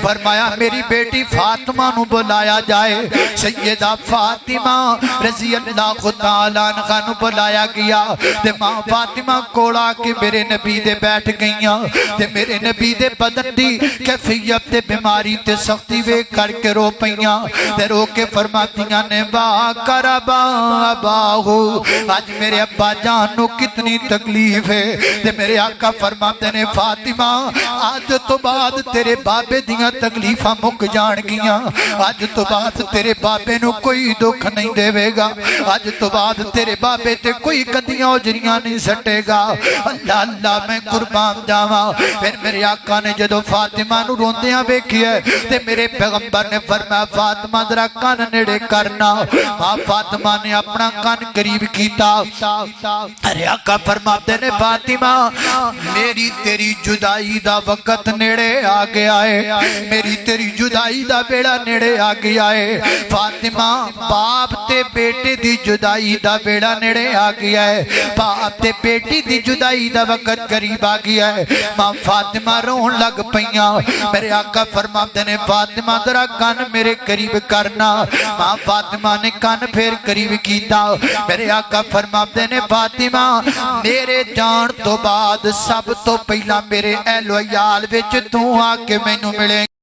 فرمایا میری بیٹی فاطمہ نو بلایا جائے۔ سیدہ فاطمہ رضی اللہ تعالیٰ عنہ نو بلایا گیا تے ماں فاطمہ کوڑا کے میرے نبی دے بیٹھ گئیاں تے میرے نبی دے بدن دی کیفیت تے بیماری تے سختی وے کر کے رو پئیاں تے رو کے فرماتیاں نے با کربا باہو، آج میرے ابا جان نو کتنی تکلیف ہے تے میرے آقا فرماتے نے فاطمہ آج تو بعد تیرے بابے دیاں تکلیفاں مک جان گیاں، آج تو بعد تیرے بابے نو کوئی دکھ نہیں دے گا، آج تو بعد تیرے بابے تے کوئی کدیاں اجریاں نہیں سٹے گا۔ اللہ اللہ میں قربان جاواں۔ پھر میرے آقا نے جدو فاطمہ نو روندیاں ویکھی ہے تے میرے پیغمبر نے فرمایا فاطمہ ذرا کان نیڑے کرنا۔ ماں فاطمہ نے اپنا کان قریب کیتا۔ ارے آقا فرماتے نے فاطمہ میری تیری جدائی دا وقت نیڑے آ گیا ہے، میری تیری جدائی دا بیڑا نیڑے آ گیا ہے۔ فاطمہ باپ تے بیٹے دی جدائی دا بیڑا نیڑے آ گیا ہے، باپ تے بیٹی دی جدائی دا وقت قریب آ گیا ہے۔ ماں فاطمہ رون لگ پئیاں۔ میرے آقا فرماتے نے فاطمہ ذرا کان میرے قریب کرنا۔ ماں فاطمہ نے کان پھر قریب کیتا۔ میرے آقا فرماتے نے فاطمہ میرے جان تو بعد سب تو پہلا میرے اہل و عیال وچ تو آ کے مینوں ملے۔